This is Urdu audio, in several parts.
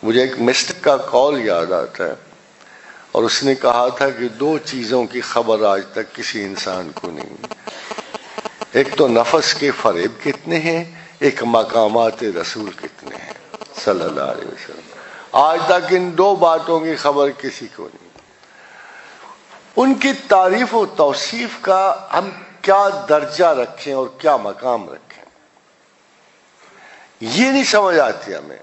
مجھے ایک مسٹر کا کال یاد آتا ہے، اور اس نے کہا تھا کہ 2 چیزوں کی خبر آج تک کسی انسان کو نہیں، ایک تو نفس کے فریب کتنے ہیں، ایک مقامات رسول کتنے ہیں صلی اللہ علیہ وسلم۔ آج تک ان 2 باتوں کی خبر کسی کو نہیں۔ ان کی تعریف و توصیف کا ہم کیا درجہ رکھیں اور کیا مقام رکھیں، یہ نہیں سمجھ آتی ہمیں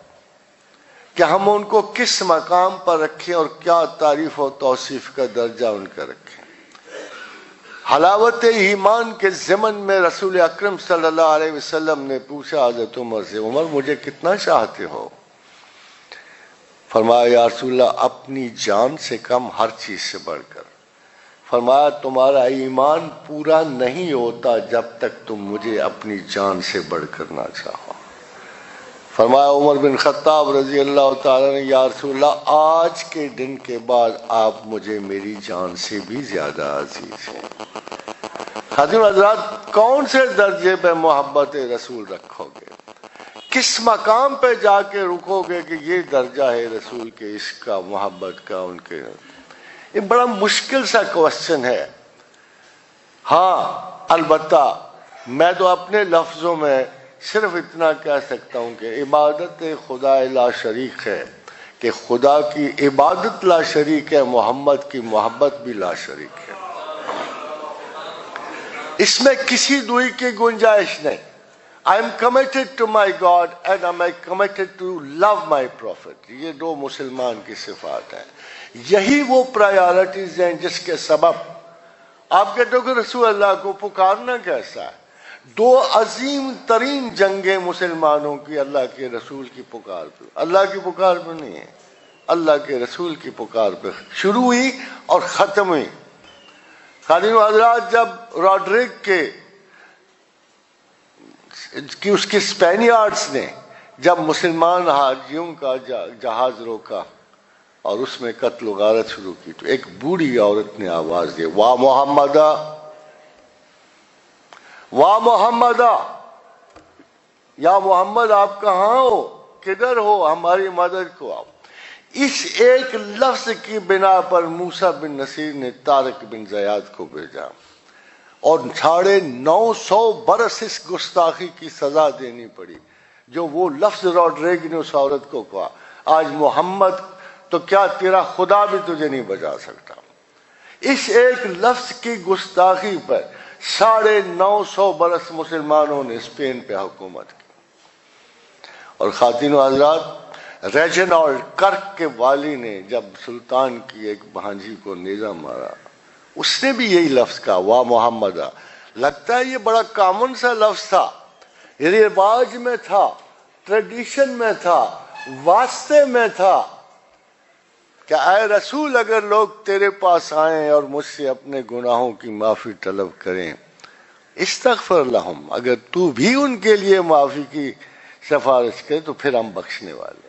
کہ ہم ان کو کس مقام پر رکھیں اور کیا تعریف و توصیف کا درجہ ان کا رکھیں۔ حلاوت ایمان کے ضمن میں رسول اکرم صلی اللہ علیہ وسلم نے پوچھا حضرت عمر سے، عمر مجھے کتنا چاہتے ہو؟ فرمایا یا رسول اللہ اپنی جان سے کم، ہر چیز سے بڑھ کر۔ فرمایا تمہارا ایمان پورا نہیں ہوتا جب تک تم مجھے اپنی جان سے بڑھ کر نہ چاہو۔ فرمایا عمر بن خطاب رضی اللہ تعالیٰ نے، یا رسول اللہ آج کے دن کے بعد آپ مجھے میری جان سے بھی زیادہ عزیز ہیں۔ حضرت حضرات، کون سے درجے پہ محبت رسول رکھو گے؟ کس مقام پہ جا کے رکو گے کہ یہ درجہ ہے رسول کے عشق کا، محبت کا ان کے؟ یہ بڑا مشکل سا کوسچن ہے۔ ہاں البتہ میں تو اپنے لفظوں میں صرف اتنا کہہ سکتا ہوں کہ عبادت خدا لا شریک ہے، کہ خدا کی عبادت لا شریک ہے، محمد کی محبت بھی لا شریک ہے، اس میں کسی دوئی کی گنجائش نہیں۔ I am committed to my God and I am committed to love my prophet۔ یہ 2 مسلمان کی صفات ہیں، یہی وہ پرائیورٹیز ہیں جس کے سبب آپ کہتے ہو کہ رسول اللہ کو پکارنا کیسا ہے۔ 2 عظیم ترین جنگیں مسلمانوں کی اللہ کے رسول کی پکار پہ، اللہ کی پکار پہ نہیں ہے، اللہ کے رسول کی پکار پہ شروع ہوئی اور ختم ہوئی۔ خادم حضرات، جب راڈرک اس کے اسپینیارڈز نے جب مسلمان حاجیوں کا جہاز روکا اور اس میں قتل و غارت شروع کی، تو ایک بوڑھی عورت نے آواز دی، واہ محمدہ، واہ محمدہ، یا محمد آپ کہاں ہو، کدھر ہو، ہماری مدد کو آؤ۔ اس ایک لفظ کی بنا پر موسیٰ بن نصیر نے طارق بن زیاد کو بھیجا اور 950 برس اس گستاخی کی سزا دینی پڑی جو وہ لفظ راڈریگ نے اس عورت کو کہا۔ آج محمد تو کیا تیرا خدا بھی تجھے نہیں بچا سکتا۔ اس ایک لفظ کی گستاخی پر 950 برس مسلمانوں نے اسپین پہ حکومت کی۔ اور خواتین و حضرات، ریجنالڈ کرک کے والی نے جب سلطان کی ایک بھانجی کو نیزہ مارا، اس نے بھی یہی لفظ کہا، واہ محمدہ۔ لگتا ہے یہ بڑا کامن سا لفظ تھا، یہ رواج میں تھا، ٹریڈیشن میں تھا، واسطے میں تھا کہ اے رسول اگر لوگ تیرے پاس آئیں اور مجھ سے اپنے گناہوں کی معافی طلب کریں، استغفر لہم، اگر تو بھی ان کے لیے معافی کی سفارش کرے تو پھر ہم بخشنے والے۔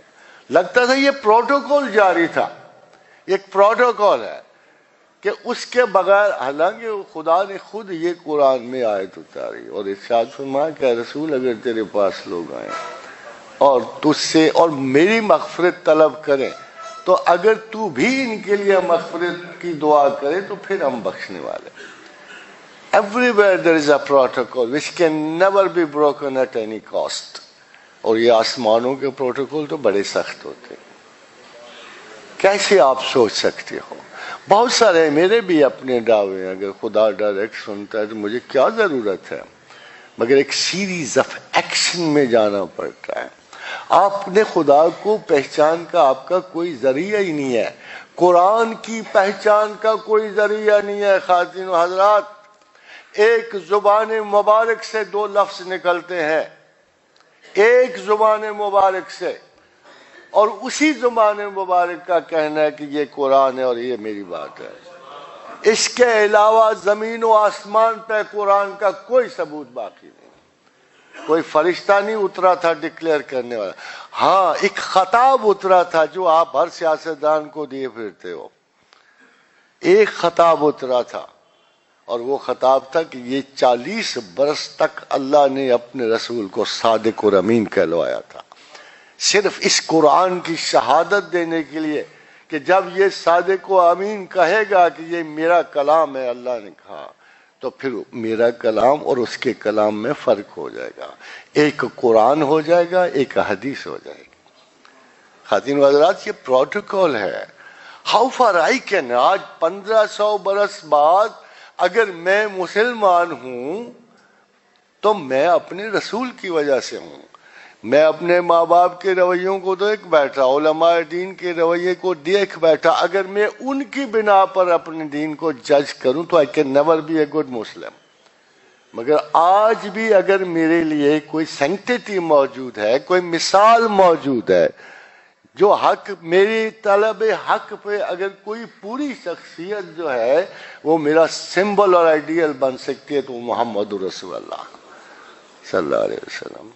لگتا تھا یہ پروٹوکول جاری تھا، ایک پروٹوکول ہے کہ اس کے بغیر، حالانکہ خدا نے خود یہ قرآن میں آیت اتاری اور ارشاد فرمایا کہ رسول اگر تیرے پاس لوگ آئیں اور تجھ سے اور میری مغفرت طلب کریں تو اگر تو بھی ان کے لیے مغفرت کی دعا کرے تو پھر ہم بخشنے والے۔ Everywhere there is a protocol which can never be broken at any cost۔ اور یہ آسمانوں کے پروٹوکول تو بڑے سخت ہوتے ہیں، کیسے آپ سوچ سکتے ہو؟ بہت سارے میرے بھی اپنے دعوے ہیں، اگر خدا ڈائریکٹ سنتا ہے تو مجھے کیا ضرورت ہے، مگر ایک سیریز آف ایکشن میں جانا پڑتا ہے۔ آپ نے خدا کو پہچان کا آپ کا کوئی ذریعہ ہی نہیں ہے، قرآن کی پہچان کا کوئی ذریعہ نہیں ہے۔ خواتین و حضرات، ایک زبان مبارک سے 2 لفظ نکلتے ہیں، ایک زبان مبارک سے، اور اسی زبان مبارک کا کہنا ہے کہ یہ قرآن ہے اور یہ میری بات ہے۔ اس کے علاوہ زمین و آسمان پہ قرآن کا کوئی ثبوت باقی نہیں۔ کوئی فرشتہ نہیں اترا تھا ڈکلیئر کرنے والا، ہاں ایک خطاب اترا تھا جو آپ ہر سیاستدان کو دیے پھرتے ہو، ایک خطاب اترا تھا، اور وہ خطاب تھا کہ یہ 40 برس تک اللہ نے اپنے رسول کو صادق اور امین کہلوایا تھا۔ صرف اس قرآن کی شہادت دینے کے لیے کہ جب یہ صادق و امین کہے گا کہ یہ میرا کلام ہے، اللہ نے کہا، تو پھر میرا کلام اور اس کے کلام میں فرق ہو جائے گا، ایک قرآن ہو جائے گا، ایک حدیث ہو جائے گی۔ خواتین و حضرات، یہ پروٹوکول ہے۔ ہاؤ فار آئی کین، آج 1500 برس بعد اگر میں مسلمان ہوں تو میں اپنے رسول کی وجہ سے ہوں۔ میں اپنے ماں باپ کے رویوں کو دیکھ بیٹھا، علماء دین کے رویے کو دیکھ بیٹھا، اگر میں ان کی بنا پر اپنے دین کو جج کروں تو I can never be a good Muslim۔ مگر آج بھی اگر میرے لیے کوئی سینکٹیٹی موجود ہے، کوئی مثال موجود ہے، جو حق، میری طلب حق پہ اگر کوئی پوری شخصیت جو ہے وہ میرا سمبل اور آئیڈیل بن سکتی ہے تو محمد رسول اللہ صلی اللہ علیہ وسلم۔